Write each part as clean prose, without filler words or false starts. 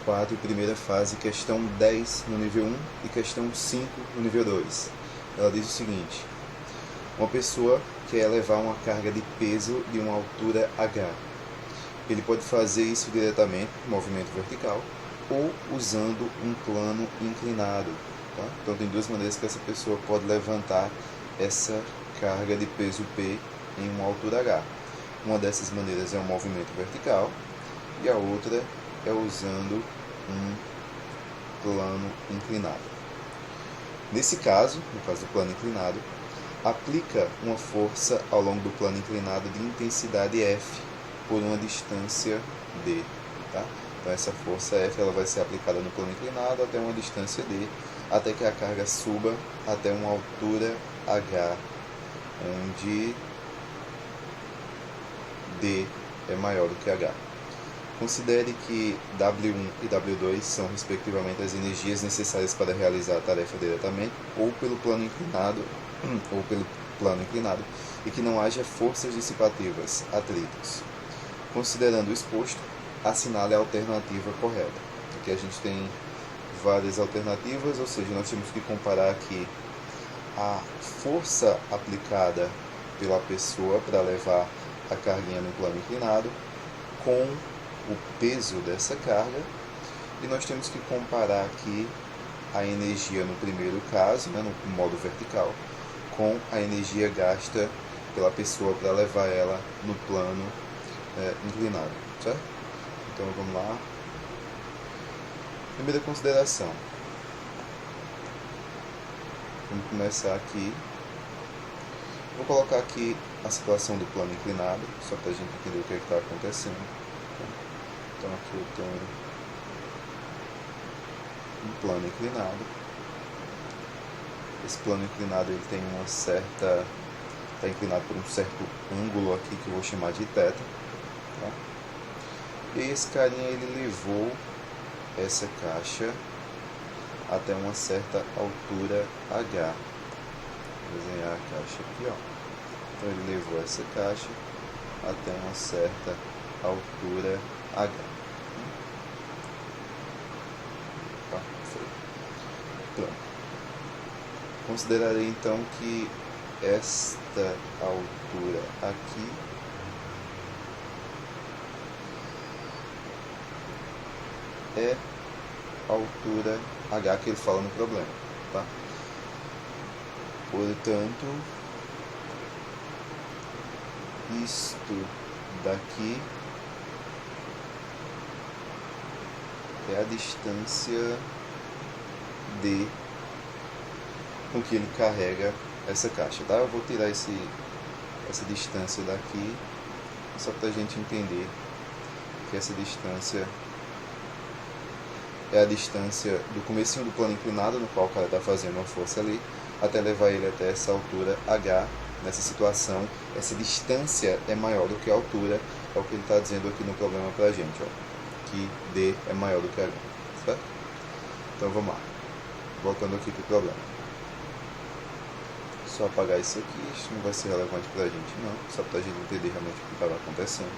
4, primeira fase, questão 10 no nível 1 e questão 5 no nível 2. Ela diz o seguinte: uma pessoa quer levar uma carga de peso de uma altura h. Ele pode fazer isso diretamente, movimento vertical, ou usando um plano inclinado. Tá? Então tem duas maneiras que essa pessoa pode levantar essa carga de peso P em uma altura h. Uma dessas maneiras é um movimento vertical e a outra é usando um plano inclinado. Nesse caso, no caso do plano inclinado, aplica uma força ao longo do plano inclinado de intensidade F por uma distância D. Tá? Então essa força F ela vai ser aplicada no plano inclinado até uma distância D, até que a carga suba até uma altura H, onde D é maior do que H. Considere que W1 e W2 são respectivamente as energias necessárias para realizar a tarefa diretamente ou pelo plano inclinado e que não haja forças dissipativas, atritos. Considerando o exposto, assinale a alternativa correta. Aqui a gente tem várias alternativas, ou seja, nós temos que comparar aqui a força aplicada pela pessoa para levar a carguinha no plano inclinado com o peso dessa carga, e nós temos que comparar aqui a energia no primeiro caso, né, no modo vertical, com a energia gasta pela pessoa para levar ela no plano inclinado, certo? Então vamos lá. Primeira consideração. Vamos começar aqui. Vou colocar aqui a situação do plano inclinado, só para a gente entender o que está acontecendo. Então aqui eu tenho um plano inclinado. Esse plano inclinado ele tem uma certa, está inclinado por um certo ângulo aqui que eu vou chamar de θ. Tá? E esse carinha ele levou essa caixa até uma certa altura H. Vou desenhar a caixa aqui, ó. Então ele levou essa caixa até uma certa altura H. Tá? Pronto. Considerarei então que esta altura aqui é a altura H que ele fala no problema. Tá? Portanto, isto daqui é a distância D com que ele carrega essa caixa, tá? Eu vou tirar essa distância daqui, só para a gente entender que essa distância é a distância do comecinho do plano inclinado, no qual o cara está fazendo uma força ali, até levar ele até essa altura H. Nessa situação, essa distância é maior do que a altura, é o que ele está dizendo aqui no problema para a gente, ó, que D é maior do que H, certo? Então vamos lá, voltando aqui para o problema. Só apagar isso aqui, isso não vai ser relevante para a gente não, só para a gente entender realmente o que estava acontecendo.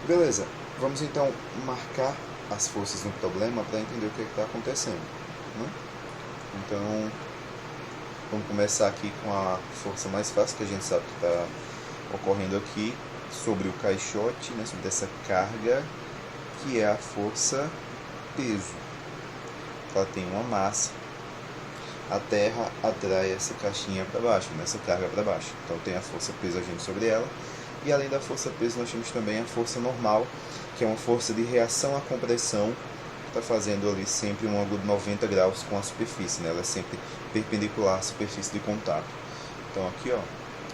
Beleza, vamos então marcar as forças no problema para entender o que está acontecendo, né? Então, vamos começar aqui com a força mais fácil, que a gente sabe que está ocorrendo aqui, sobre o caixote, né, sobre essa carga, que é a força peso. Ela tem uma massa, a Terra atrai essa caixinha para baixo, essa carga para baixo. Então tem a força peso agindo sobre ela, e além da força peso nós temos também a força normal, que é uma força de reação à compressão, está fazendo ali sempre um ângulo de 90 graus com a superfície, né? Ela é sempre perpendicular à superfície de contato. Então aqui, ó,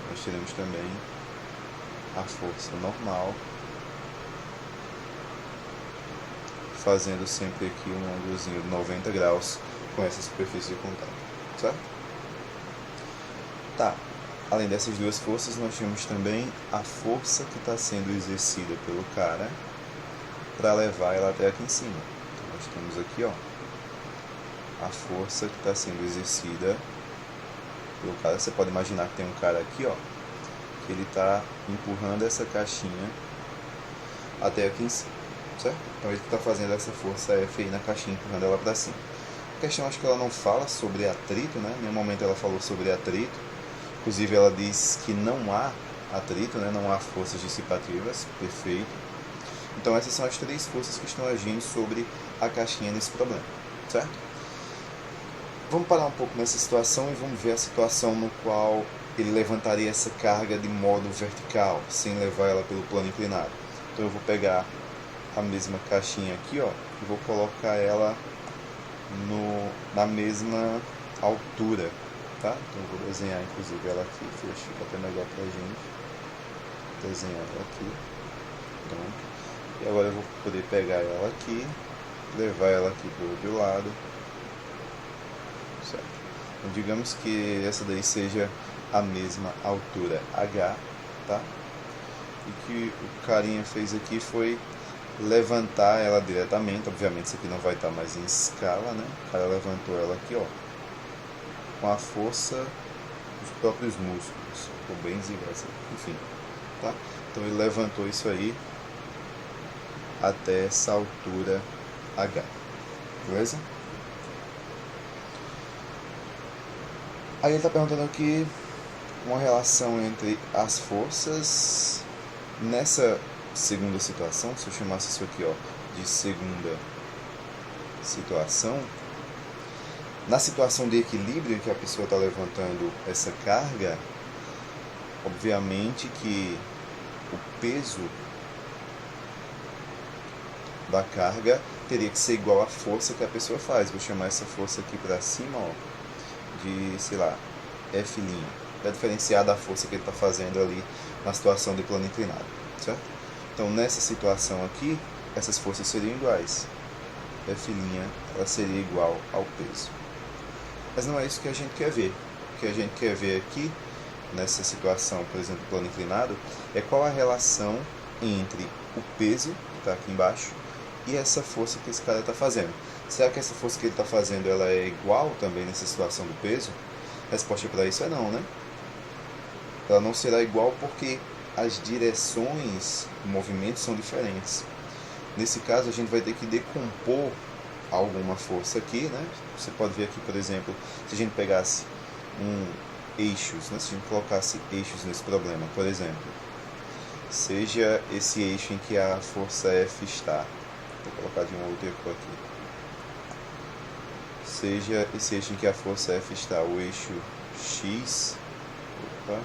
nós teremos também a força normal, fazendo sempre aqui um ângulozinho de 90 graus com essa superfície de contato, certo? Tá, além dessas duas forças, nós temos também a força que está sendo exercida pelo cara para levar ela até aqui em cima. Então, nós temos aqui, ó, a força que está sendo exercida pelo cara. Você pode imaginar que tem um cara aqui, ó, que ele está empurrando essa caixinha até aqui em cima. certo? Então ele está fazendo essa força F aí na caixinha, empurrando ela para cima. A questão, acho que ela não fala sobre atrito, né? Em nenhum momento ela falou sobre atrito. Inclusive ela diz que não há atrito, né? Não há forças dissipativas, perfeito. Então essas são as três forças que estão agindo sobre a caixinha nesse problema, certo? Vamos parar um pouco nessa situação e vamos ver a situação no qual ele levantaria essa carga de modo vertical, sem levar ela pelo plano inclinado. Então eu vou pegar a mesma caixinha aqui, ó, e vou colocar ela na mesma altura, tá? Então eu vou desenhar inclusive ela aqui, que acho que fica até melhor pra gente desenhar ela aqui. Pronto. E agora eu vou poder pegar ela aqui, levar ela aqui pro outro lado, certo? Então digamos que essa daí seja a mesma altura H, tá? E que o carinha fez aqui foi levantar ela diretamente. Obviamente isso aqui não vai estar mais em escala, né? O cara levantou ela aqui, ó, com a força dos próprios músculos. Ficou bem desigual, enfim, tá? Então ele levantou isso aí até essa altura H, beleza? Aí ele está perguntando aqui uma relação entre as forças nessa segunda situação. Se eu chamasse isso aqui, ó, de segunda situação, na situação de equilíbrio em que a pessoa está levantando essa carga, obviamente que o peso da carga teria que ser igual à força que a pessoa faz. Vou chamar essa força aqui para cima, ó, de, sei lá, F', para diferenciar da força que ele está fazendo ali na situação de plano inclinado, certo? Então nessa situação aqui, essas forças seriam iguais. F' ela seria igual ao peso. Mas não é isso que a gente quer ver. O que a gente quer ver aqui, nessa situação, por exemplo, plano inclinado, é qual a relação entre o peso, que está aqui embaixo, e essa força que esse cara está fazendo. Será que essa força que ele está fazendo ela é igual também nessa situação do peso? A resposta para isso é não, né? Ela não será igual porque as direções do movimento são diferentes. Nesse caso, a gente vai ter que decompor alguma força aqui, né? Você pode ver aqui, por exemplo, se a gente pegasse eixos, né? Se a gente colocasse eixos nesse problema, por exemplo, seja esse eixo em que a força F está, vou colocar de uma outra cor aqui, seja esse eixo em que a força F está, o eixo X, opa,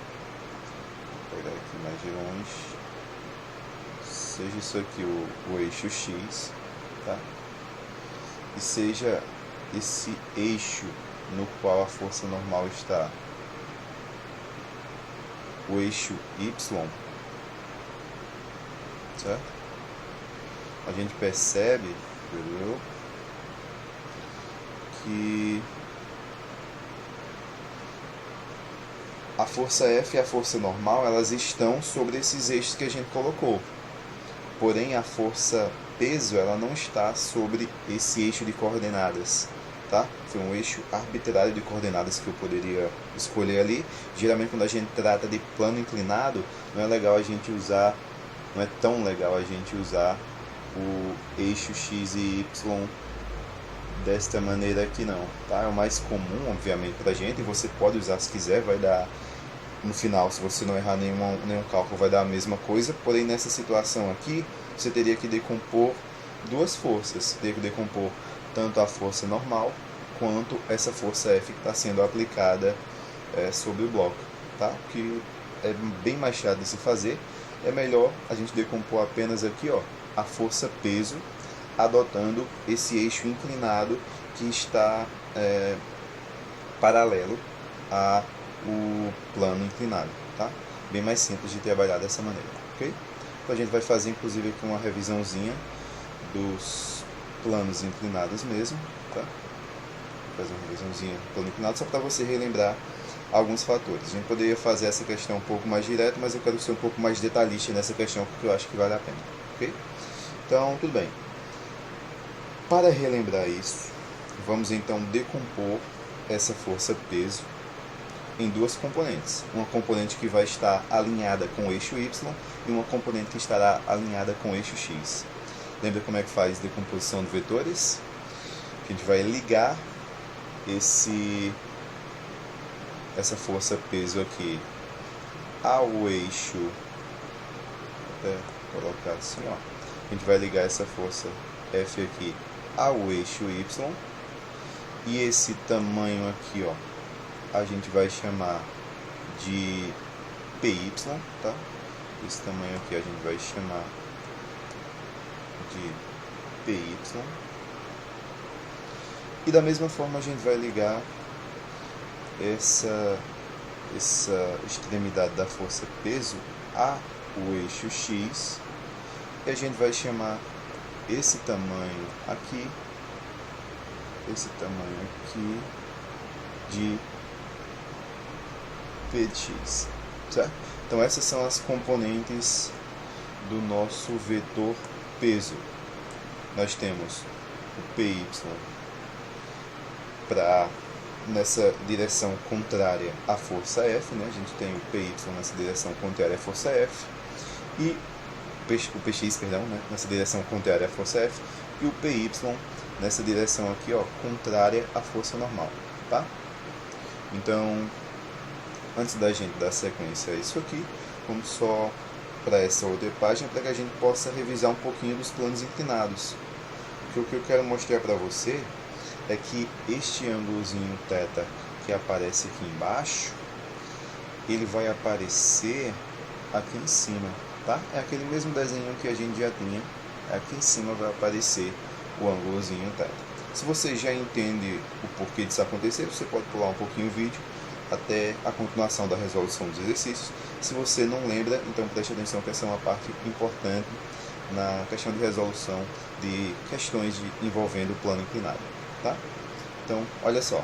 vou pegar aqui mais de longe, seja isso aqui o eixo X, tá? E seja esse eixo no qual a força normal está, o eixo Y, certo? A gente percebe, entendeu, que a força F e a força normal, elas estão sobre esses eixos que a gente colocou. Porém, a força peso, ela não está sobre esse eixo de coordenadas, tá? Foi um eixo arbitrário de coordenadas que eu poderia escolher ali. Geralmente, quando a gente trata de plano inclinado, não é legal a gente usar, não é tão legal a gente usar o eixo X e Y desta maneira aqui não, tá? É o mais comum, obviamente, pra gente, e você pode usar se quiser, vai dar, no final, se você não errar nenhum cálculo, vai dar a mesma coisa, porém nessa situação aqui, você teria que decompor duas forças, você teria que decompor tanto a força normal, quanto essa força F que está sendo aplicada sobre o bloco, tá? Que é bem mais chato de se fazer, é melhor a gente decompor apenas aqui, ó, a força peso, adotando esse eixo inclinado que está paralelo ao plano inclinado, tá? Bem mais simples de trabalhar dessa maneira, ok? Então a gente vai fazer inclusive aqui uma revisãozinha dos planos inclinados mesmo, tá? Vou fazer uma revisãozinha do plano inclinado só para você relembrar alguns fatores. A gente poderia fazer essa questão um pouco mais direta, mas eu quero ser um pouco mais detalhista nessa questão porque eu acho que vale a pena, ok? Então, tudo bem. Para relembrar isso, vamos então decompor essa força peso em duas componentes. Uma componente que vai estar alinhada com o eixo Y e uma componente que estará alinhada com o eixo X. Lembra como é que faz decomposição de vetores? A gente vai ligar essa força peso aqui ao eixo, até colocar assim, ó. A gente vai ligar essa força F aqui ao eixo Y, e esse tamanho aqui, ó, a gente vai chamar de PY, tá? Esse tamanho aqui a gente vai chamar de PY. E da mesma forma a gente vai ligar essa extremidade da força peso ao eixo X, e a gente vai chamar esse tamanho aqui de P de X, certo? Então essas são as componentes do nosso vetor peso. Nós temos o PY nessa direção contrária à força F, né? A gente tem o PY nessa direção contrária à força F, e o PX, perdão, né? Nessa direção contrária à força F, e o PY nessa direção aqui, ó, contrária à força normal, tá? Então, antes da gente dar sequência a isso aqui, vamos só para essa outra página para que a gente possa revisar um pouquinho dos planos inclinados. Porque o que eu quero mostrar para você é que este ângulozinho θ que aparece aqui embaixo, ele vai aparecer aqui em cima, tá? É aquele mesmo desenho que a gente já tinha, aqui em cima vai aparecer o ângulozinho θ. Se você já entende o porquê disso acontecer, você pode pular um pouquinho o vídeo até a continuação da resolução dos exercícios. Se você não lembra, então preste atenção que essa é uma parte importante na questão de resolução de questões envolvendo o plano inclinado, tá? Então, olha só,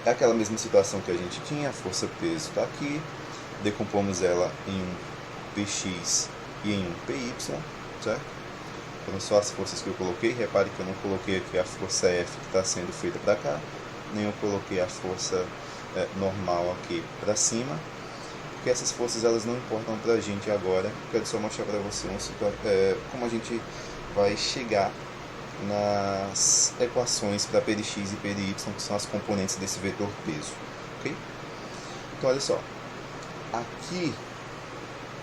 é aquela mesma situação que a gente tinha, a força peso está aqui, decompomos ela em um Px e em um Py, certo? Foram só as forças que eu coloquei. Repare que eu não coloquei aqui a força F que está sendo feita para cá, nem eu coloquei a força normal aqui para cima, porque essas forças elas não importam para a gente agora. Eu quero só mostrar para você como a gente vai chegar nas equações para P de x e P de y, que são as componentes desse vetor peso, ok? Então olha só, aqui,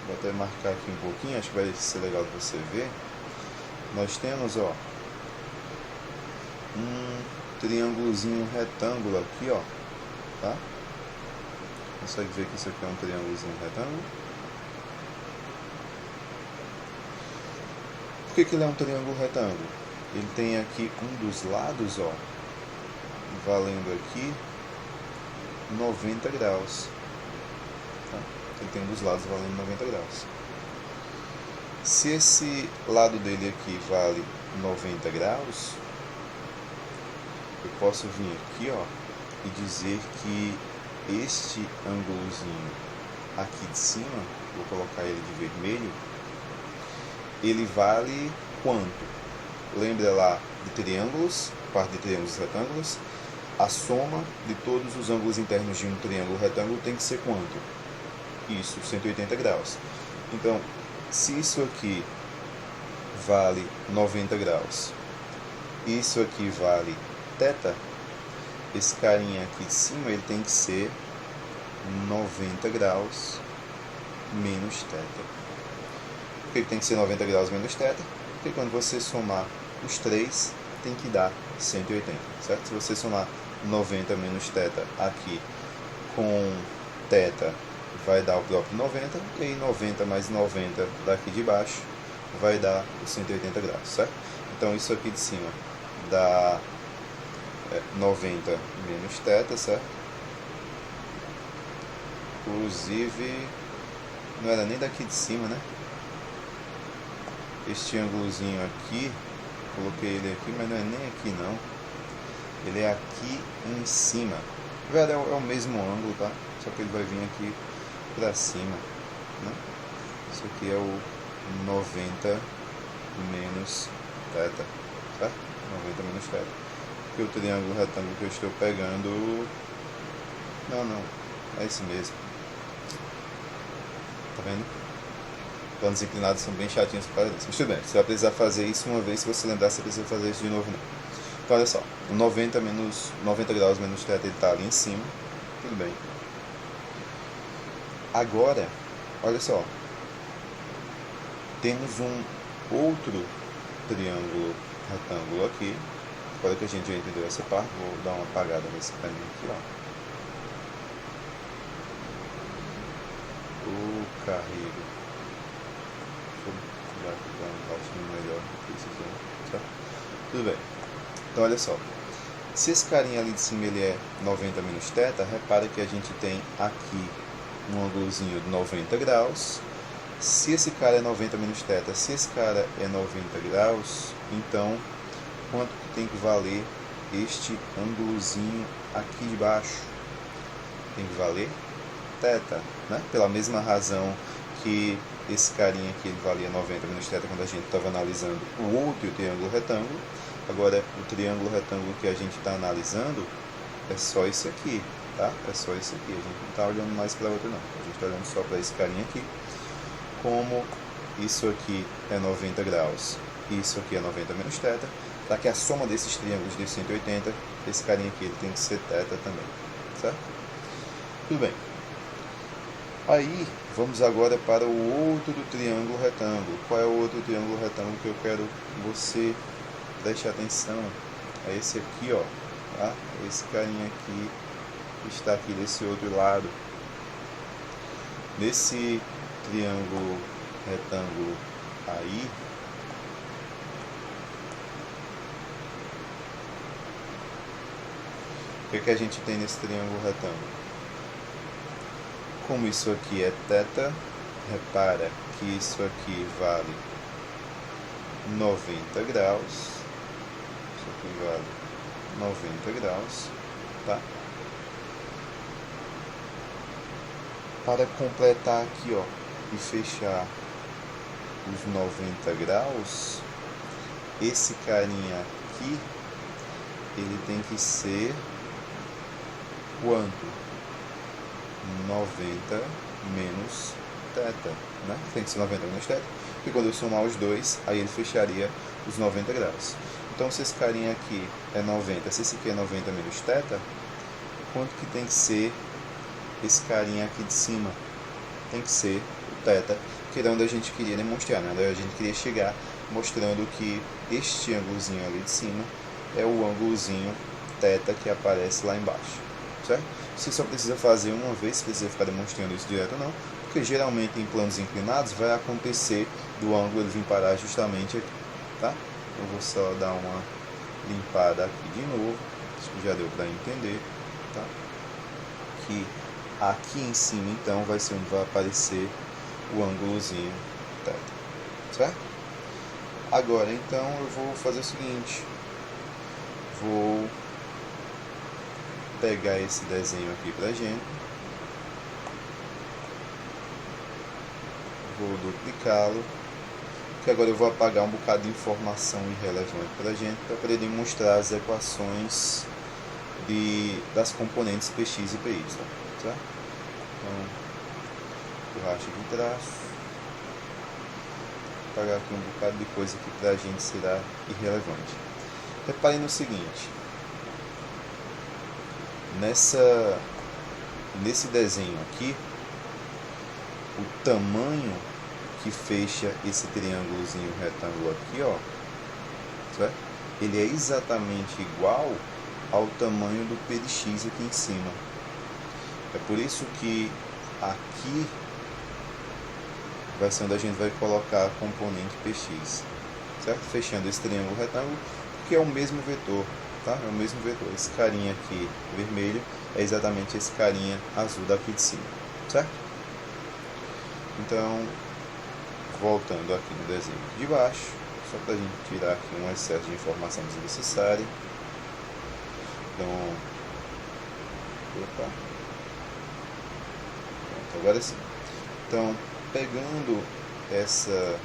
vou até marcar aqui um pouquinho, acho que vai ser legal de você ver. Nós temos, ó, um triângulozinho retângulo aqui, ó, tá? Consegue ver que isso aqui é um triângulozinho retângulo? Por que ele é um triângulo retângulo? Ele tem aqui um dos lados, ó, valendo aqui 90 graus. Tá? Ele tem um dos lados valendo 90 graus. Se esse lado dele aqui vale 90 graus, eu posso vir aqui, ó, e dizer que este ângulozinho aqui de cima, vou colocar ele de vermelho, ele vale quanto? Lembra lá de triângulos, parte de triângulos e retângulos, a soma de todos os ângulos internos de um triângulo retângulo tem que ser quanto? Isso, 180 graus. Então, se isso aqui vale 90 graus, isso aqui vale θ, esse carinha aqui de cima ele tem que ser 90 graus menos θ. Por que tem que ser 90 graus menos θ? Porque quando você somar os três, tem que dar 180, certo? Se você somar 90 menos θ aqui com θ, vai dar o próprio 90, e aí 90 mais 90 daqui de baixo vai dar os 180 graus, certo? Então isso aqui de cima dá 90 menos θ, certo? Inclusive, não era nem daqui de cima, né? Este ângulozinho aqui, coloquei ele aqui, mas não é nem aqui não. Ele é aqui em cima. Na verdade é o mesmo ângulo, tá? Só que ele vai vir aqui pra cima, né? Isso aqui é o 90 menos θ, certo? 90 menos θ. Porque o triângulo retângulo que eu estou pegando... Não, é esse mesmo. Tá vendo? Planos inclinados são bem chatinhos por causa disso. Mas tudo bem, você vai precisar fazer isso uma vez. Se você lembrar, você precisa fazer isso de novo não. Então olha só, o 90 graus menos θ ele está ali em cima. Tudo bem. Agora, olha só, temos um outro triângulo retângulo aqui. Agora que a gente já entendeu essa parte, vou dar uma apagada nesse caminho aqui, ó. O carrego. Deixa eu dar um baixinho melhor aqui, certo? Tudo bem. Então olha só. Se esse carinha ali de cima ele é 90 menos θ, repara que a gente tem aqui um ângulozinho de 90 graus. Se esse cara é 90 menos θ, se esse cara é 90 graus, então quanto que tem que valer este ângulozinho aqui de baixo? Tem que valer θ, né? Pela mesma razão que esse carinha aqui ele valia 90 menos θ quando a gente estava analisando o outro triângulo retângulo. Agora, o triângulo retângulo que a gente está analisando é só esse aqui, tá? É só esse aqui, a gente não está olhando mais para outro não, a gente está olhando só para esse carinha aqui. Como isso aqui é 90 graus e isso aqui é 90 menos θ, para que a soma desses triângulos dê 180, esse carinha aqui ele tem que ser θ também, certo? Tudo bem. Aí, vamos agora para o outro triângulo retângulo. Qual é o outro triângulo retângulo que eu quero que você preste atenção? É esse aqui, ó, tá? Esse carinha aqui está aqui desse outro lado. Nesse triângulo retângulo aí, o que a gente tem nesse triângulo retângulo? Como isso aqui é θ, repara que isso aqui vale 90 graus, isso aqui vale 90 graus, tá? Para completar aqui, ó, e fechar os 90 graus, esse carinha aqui, ele tem que ser quanto? 90 menos θ, né? Tem que ser 90 menos θ, porque quando eu somar os dois, aí ele fecharia os 90 graus. Então, se esse carinha aqui é 90, se esse aqui é 90 menos θ, quanto que tem que ser esse carinha aqui de cima? Tem que ser o θ, que era onde a gente queria demonstrar, né? A gente queria chegar mostrando que este ângulozinho ali de cima é o ângulozinho θ que aparece lá embaixo, certo? Você só precisa fazer uma vez, se precisa ficar demonstrando isso direto ou não, porque geralmente em planos inclinados vai acontecer do ângulo ele vir parar justamente aqui, tá? Eu vou só dar uma limpada aqui de novo, acho que já deu para entender, tá? Que aqui em cima então vai ser onde vai aparecer o ângulozinho θ, certo? Agora então eu vou fazer o seguinte, vou pegar esse desenho aqui pra gente, vou duplicá-lo, que agora eu vou apagar um bocado de informação irrelevante pra gente, para poder demonstrar as equações das componentes Px e Py, tá? Então, borracha de traço, apagar aqui um bocado de coisa que pra gente será irrelevante. Reparem no seguinte, nesse desenho aqui, o tamanho que fecha esse triângulozinho retângulo aqui, ó, certo? Ele é exatamente igual ao tamanho do P de x aqui em cima. É por isso que aqui vai ser onde a gente vai colocar a componente Px, certo? Fechando esse triângulo retângulo, que é o mesmo vetor. Tá? É o mesmo vetor. Esse carinha aqui vermelho é exatamente esse carinha azul daqui de cima, certo? Então, voltando aqui no desenho de baixo, só para a gente tirar aqui um excesso de informação desnecessária. Então, opa. Pronto, agora sim. Então, pegando essa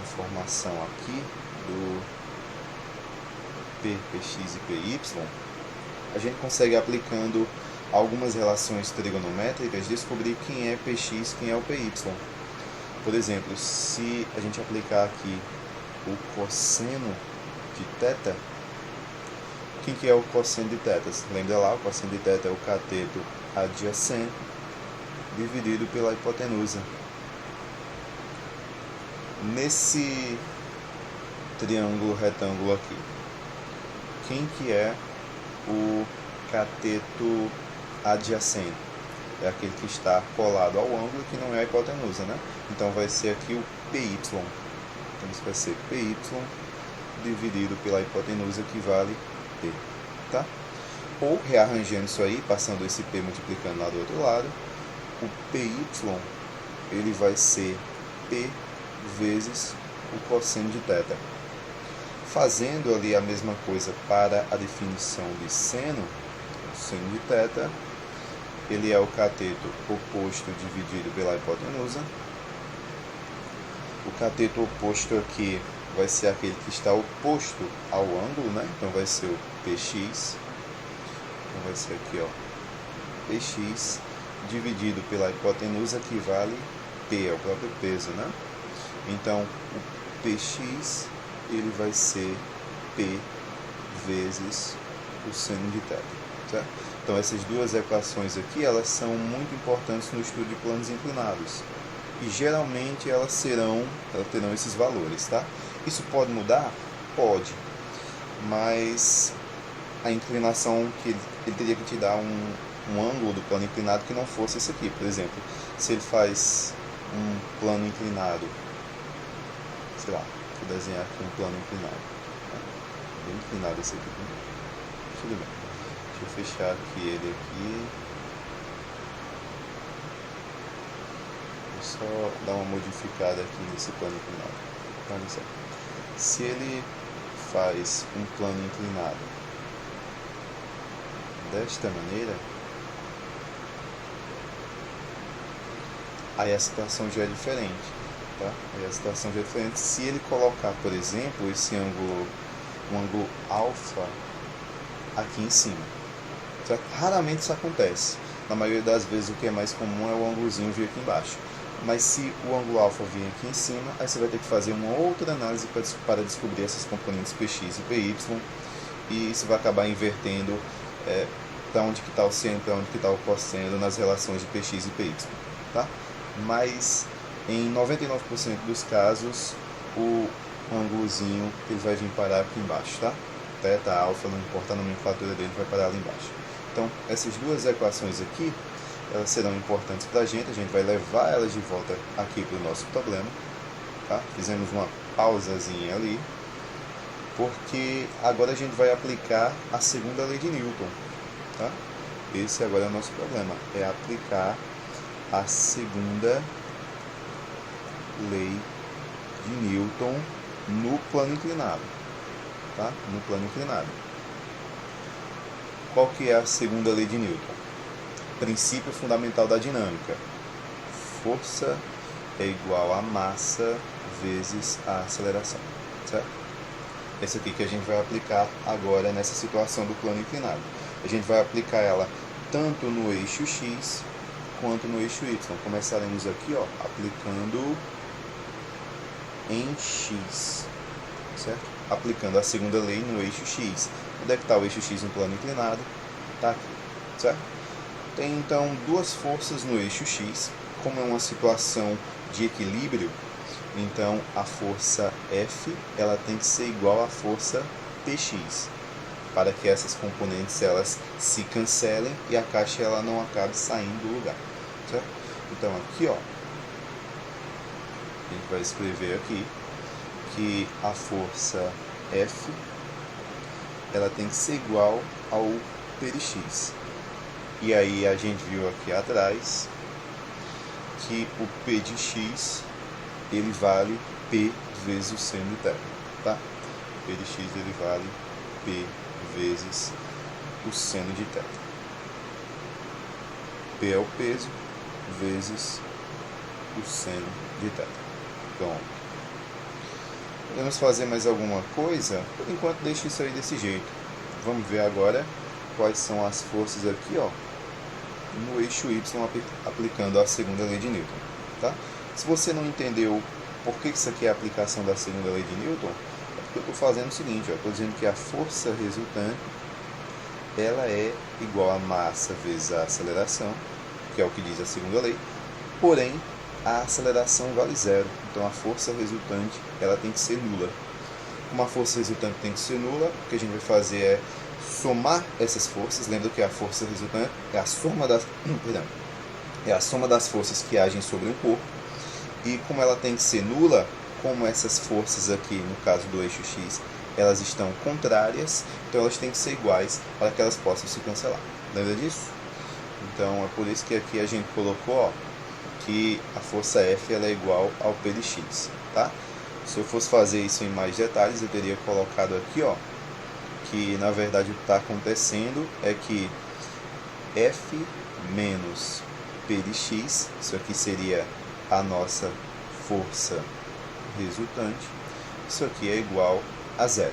informação aqui do P, Px e Py, a gente consegue, aplicando algumas relações trigonométricas, descobrir quem é Px, quem é o Py. Por exemplo, se a gente aplicar aqui o cosseno de θ, quem que é o cosseno de θ? Lembra lá, o cosseno de θ é o cateto adjacente dividido pela hipotenusa. Nesse triângulo retângulo aqui, quem que é o cateto adjacente? É aquele que está colado ao ângulo, que não é a hipotenusa, né? Então vai ser aqui o PY. Então isso vai ser PY dividido pela hipotenusa, que vale P, tá? Ou, rearranjando isso aí, passando esse P multiplicando lá do outro lado, o PY, ele vai ser P vezes o cosseno de θ. Fazendo ali a mesma coisa para a definição de seno, o seno de θ, ele é o cateto oposto dividido pela hipotenusa. O cateto oposto aqui vai ser aquele que está oposto ao ângulo, né? Então vai ser o PX. Então vai ser aqui, ó, PX dividido pela hipotenusa, que vale P, é o próprio peso, né? Então o PX, ele vai ser P vezes o seno de θ, certo? Então essas duas equações aqui, elas são muito importantes no estudo de planos inclinados. E geralmente elas terão esses valores, tá? Isso pode mudar? Pode. Mas a inclinação, que ele teria que te dar um ângulo do plano inclinado que não fosse esse aqui. Por exemplo, se ele faz um plano inclinado, sei lá, vou desenhar aqui um plano inclinado. Tá? Bem inclinado esse aqui. Tudo bem. Deixa eu fechar aqui ele aqui. Vou só dar uma modificada aqui nesse plano inclinado. Olha só. Se ele faz um plano inclinado desta maneira, aí a situação já é diferente, tá? Aí a situação já é diferente se ele colocar, por exemplo, esse ângulo, um ângulo alfa aqui em cima. Certo? Raramente isso acontece. Na maioria das vezes o que é mais comum é o ângulozinho vir aqui embaixo. Mas se o ângulo alfa vir aqui em cima, aí você vai ter que fazer uma outra análise para descobrir essas componentes Px e Py, e isso vai acabar invertendo para onde que está o seno, para onde que está o cosseno nas relações de Px e Py, tá? Mas em 99% dos casos, o ângulozinho ele vai vir parar aqui embaixo, tá? Θ, alfa, não importa a nomenclatura dele, vai parar ali embaixo. Então, essas duas equações aqui, elas serão importantes para a gente vai levar elas de volta aqui para o nosso problema, tá? Fizemos uma pausazinha ali, porque agora a gente vai aplicar a segunda lei de Newton, tá? Esse agora é o nosso problema, é aplicar a segunda lei de Newton no plano inclinado, tá? No plano inclinado. Qual que é a segunda lei de Newton? Princípio fundamental da dinâmica. Força é igual a massa vezes a aceleração, certo? Essa aqui que a gente vai aplicar agora nessa situação do plano inclinado. A gente vai aplicar ela tanto no eixo X quanto no eixo Y. Começaremos aqui, ó, aplicando em X, certo? Aplicando a segunda lei no eixo X. Onde é que está o eixo X no plano inclinado? Está aqui, certo? Tem então duas forças no eixo X. Como é uma situação de equilíbrio, então a força F ela tem que ser igual à força Px, para que essas componentes elas se cancelem e a caixa ela não acabe saindo do lugar, certo? Então aqui, ó, a gente vai escrever aqui que a força F ela tem que ser igual ao P de x. E aí a gente viu aqui atrás que o P de x ele vale P vezes o seno de θ, tá? P de x ele vale P vezes o seno de θ. P é o peso vezes o seno de θ. Pronto. Podemos fazer mais alguma coisa? Por enquanto deixa isso aí desse jeito. Vamos ver agora quais são as forças aqui, ó, no eixo Y aplicando a segunda lei de Newton, tá? Se você não entendeu por que isso aqui é a aplicação da segunda lei de Newton, é porque eu estou fazendo o seguinte, eu estou dizendo que a força resultante ela é igual a massa vezes a aceleração, que é o que diz a segunda lei, porém a aceleração vale zero, então a força resultante ela tem que ser nula. Como a força resultante tem que ser nula, o que a gente vai fazer é somar essas forças. Lembra que a força resultante é a soma das, é a soma das forças que agem sobre um corpo, e como ela tem que ser nula, como essas forças aqui, no caso do eixo X, elas estão contrárias, então elas têm que ser iguais para que elas possam se cancelar. Lembra disso? Então é por isso que aqui a gente colocou, ó, que a força F ela é igual ao P de X, tá? Se eu fosse fazer isso em mais detalhes, eu teria colocado aqui, ó, que na verdade o que está acontecendo é que F menos P de X, isso aqui seria a nossa força resultante, isso aqui é igual a zero.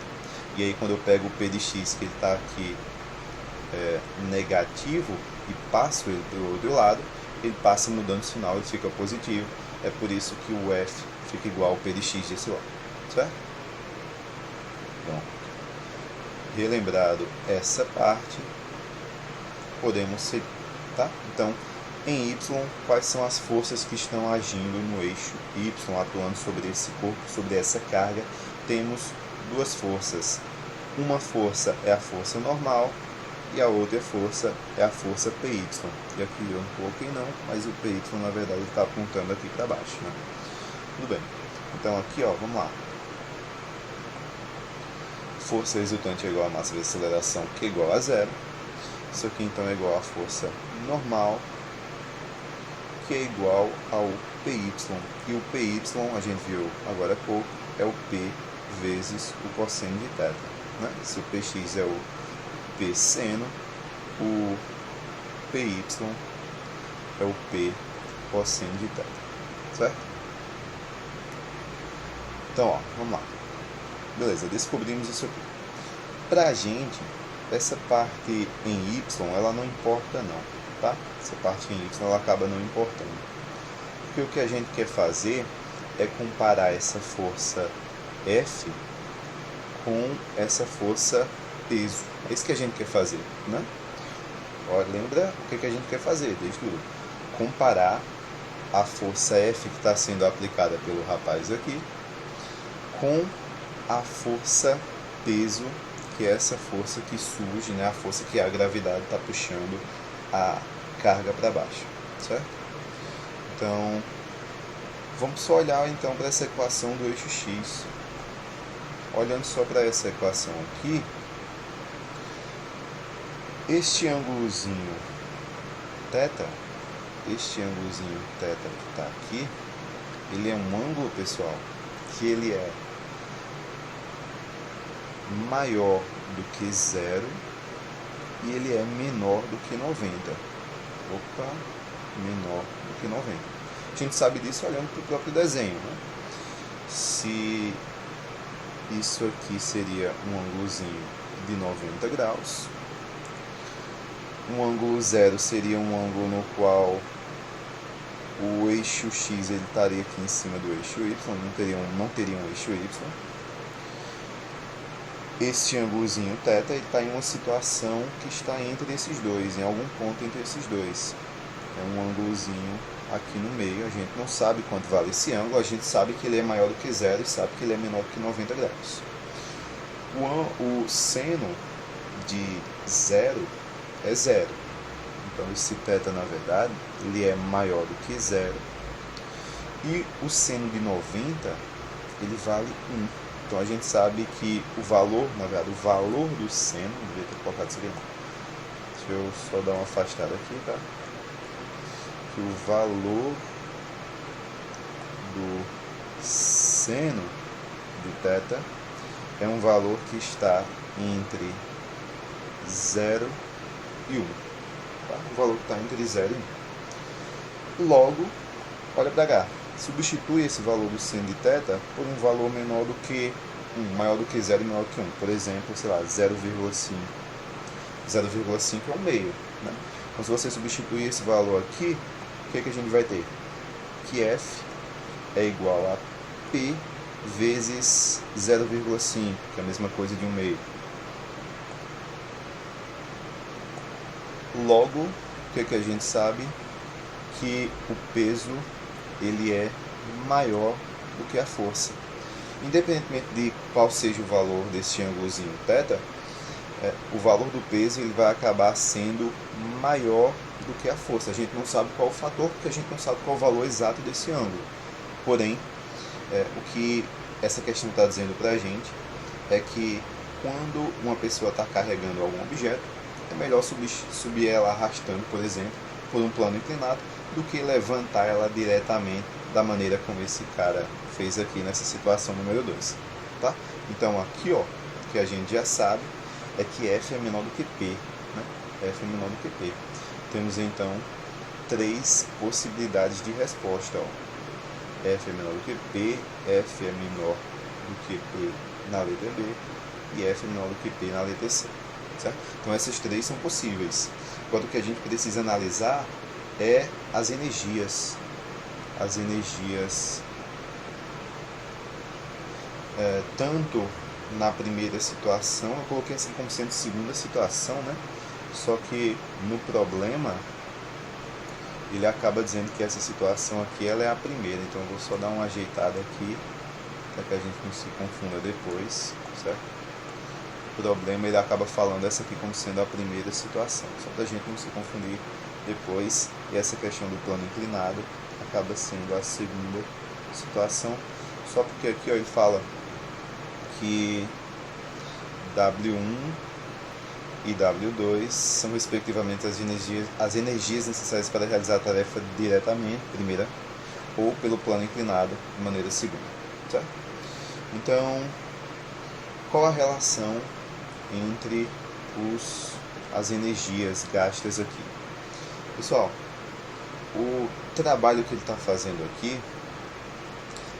E aí quando eu pego o P de X, que ele está aqui negativo, e passo ele para o outro lado, ele passa mudando o sinal, ele fica positivo. É por isso que o F fica igual ao P de X desse lado, certo? Então, relembrado essa parte, podemos seguir, tá? Então, em Y, quais são as forças que estão agindo no eixo Y, atuando sobre esse corpo, sobre essa carga? Temos duas forças. Uma força é a força normal e a outra força é a força PY. E aqui eu não coloquei não, mas o PY na verdade está apontando aqui para baixo, né? Tudo bem. Então aqui, ó, vamos lá. Força resultante é igual a massa vezes aceleração, que é igual a zero. Isso aqui então é igual a força normal, que é igual ao PY. E o PY, a gente viu agora há pouco, é o P vezes o cosseno de θ, né? Se o PX é o P seno, o PY é o P cosseno de θ, certo? Então, ó, vamos lá. Beleza, descobrimos isso aqui. Pra gente, essa parte em Y, ela não importa não, tá? Essa parte em Y, ela acaba não importando. Porque o que a gente quer fazer é comparar essa força F com essa força peso. É isso que a gente quer fazer, né? Ó, lembra o que a gente quer fazer desde tudo? Comparar a força F que está sendo aplicada pelo rapaz aqui com a força peso, que é essa força que surge, né? A força que a gravidade está puxando a carga para baixo, certo? Então, vamos só olhar então para essa equação do eixo X. Olhando só para essa equação aqui, este ângulozinho θ, que está aqui, ele é um ângulo, pessoal, que ele é maior do que zero e ele é menor do que 90. Opa, menor do que 90. A gente sabe disso olhando para o próprio desenho, né? Se isso aqui seria um ângulozinho de 90 graus, um ângulo zero seria um ângulo no qual o eixo X ele estaria aqui em cima do eixo Y, não teria um eixo Y. Este ângulozinho θ está em uma situação que está entre esses dois, em algum ponto entre esses dois. É um ângulozinho aqui no meio, a gente não sabe quanto vale esse ângulo, a gente sabe que ele é maior do que zero e sabe que ele é menor do que 90 graus. O seno de zero é zero, então esse θ na verdade ele é maior do que zero, e o seno de 90 ele vale 1. Então a gente sabe que o valor, na verdade, o valor do seno, devia ter colocado isso aqui não. Deixa eu só dar uma afastada aqui, tá? Que o valor do seno de θ é um valor que está entre 0 e 1. Tá? O valor que está entre 0 e 1. Logo, olha para cá. Substitui esse valor do seno de θ por um valor menor do que 1, maior do que 0 e menor do que 1. Por exemplo, sei lá, 0,5. 0,5 é 1 meio, né? Então, se você substituir esse valor aqui, o que a gente vai ter? Que F é igual a P vezes 0,5, que é a mesma coisa de 1 meio. Logo, o que a gente sabe? Que o peso ele é maior do que a força. Independentemente de qual seja o valor desse ângulozinho θ, o valor do peso ele vai acabar sendo maior do que a força. A gente não sabe qual o fator, porque a gente não sabe qual o valor exato desse ângulo. Porém, o que essa questão está dizendo para a gente é que quando uma pessoa está carregando algum objeto, é melhor subir ela arrastando, por exemplo, por um plano inclinado, do que levantar ela diretamente da maneira como esse cara fez aqui nessa situação número 2. Tá? Então aqui, ó, que a gente já sabe é que F é menor do que P. Né? F é menor do que P. Temos então 3 possibilidades de resposta. Ó. F é menor do que P, F é menor do que P na letra B e F é menor do que P na letra C. Certo? Então essas 3 são possíveis. Agora o que a gente precisa analisar é as energias. As energias tanto na primeira situação, eu coloquei assim como sendo segunda situação, né? Só que no problema ele acaba dizendo que essa situação aqui ela é a primeira, então eu vou só dar uma ajeitada aqui para que a gente não se confunda depois, certo? O problema ele acaba falando essa aqui como sendo a primeira situação, só para a gente não se confundir depois, e essa questão do plano inclinado acaba sendo a segunda situação, só porque aqui ó, ele fala que W1 e W2 são respectivamente as energias necessárias para realizar a tarefa diretamente, primeira, ou pelo plano inclinado, de maneira segunda. Certo? Então, qual a relação entre as energias gastas aqui? Pessoal, o trabalho que ele está fazendo aqui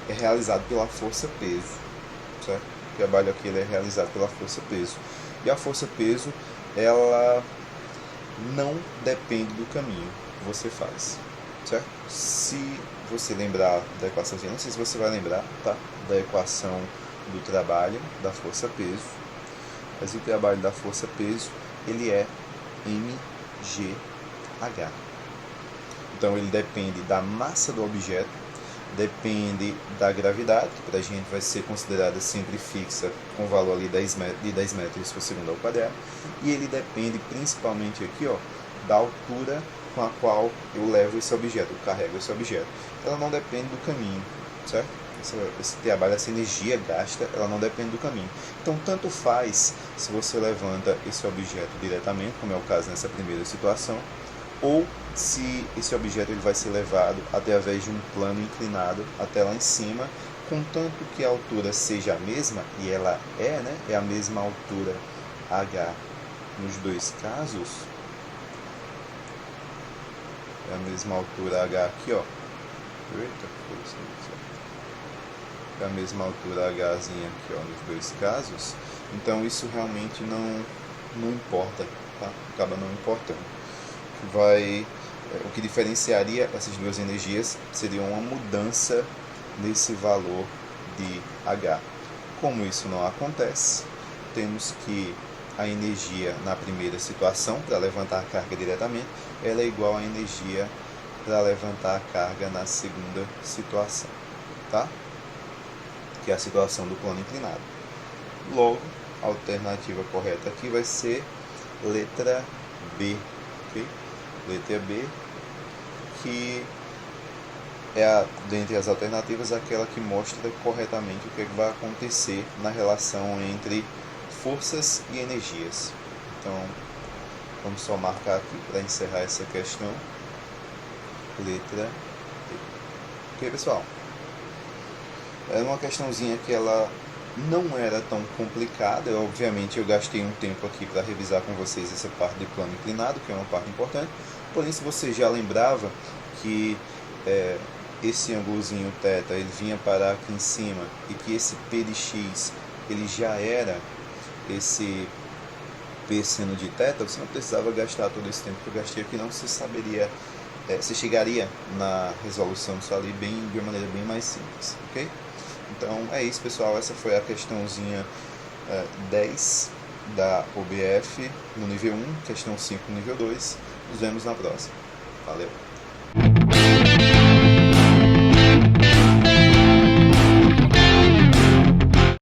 é realizado pela força-peso. Certo? O trabalho aqui ele é realizado pela força-peso. E a força-peso, ela não depende do caminho que você faz, certo? Se você lembrar da equação, não sei se você vai lembrar, tá? Da equação do trabalho da força-peso, mas o trabalho da força-peso, ele é mgh. Então ele depende da massa do objeto, depende da gravidade, que para a gente vai ser considerada sempre fixa, com valor ali de 10 metros por segundo ao quadrado, e ele depende principalmente aqui, ó, da altura com a qual eu levo esse objeto, eu carrego esse objeto. Ela não depende do caminho, certo? Esse trabalho, essa energia gasta, ela não depende do caminho. Então, tanto faz se você levanta esse objeto diretamente, como é o caso nessa primeira situação, ou se esse objeto ele vai ser levado através de um plano inclinado até lá em cima, contanto que a altura seja a mesma, e ela é, né? É a mesma altura h nos dois casos, é a mesma altura h aqui, ó. É a mesma altura hzinha aqui, ó, nos dois casos. Então isso realmente não importa, tá? Acaba não importando. O que diferenciaria essas duas energias seria uma mudança nesse valor de H. Como isso não acontece, temos que a energia na primeira situação, para levantar a carga diretamente, ela é igual à energia para levantar a carga na segunda situação, tá? Que é a situação do plano inclinado. Logo, a alternativa correta aqui vai ser letra B, ok? Letra B, que é, dentre as alternativas, aquela que mostra corretamente o que vai acontecer na relação entre forças e energias. Então, vamos só marcar aqui para encerrar essa questão. Letra B. Ok, pessoal? Era uma questãozinha que ela não era tão complicada. Obviamente eu gastei um tempo aqui para revisar com vocês essa parte de plano inclinado, que é uma parte importante. Porém, se você já lembrava que esse ângulozinho θ ele vinha parar aqui em cima e que esse P de x ele já era esse P seno de θ, você não precisava gastar todo esse tempo que eu gastei aqui, não. Você saberia você chegaria na resolução disso ali de uma maneira bem mais simples, ok? Então é isso, pessoal, essa foi a questãozinha 10 da OBF no nível 1, questão 5 no nível 2. Nos vemos na próxima. Valeu!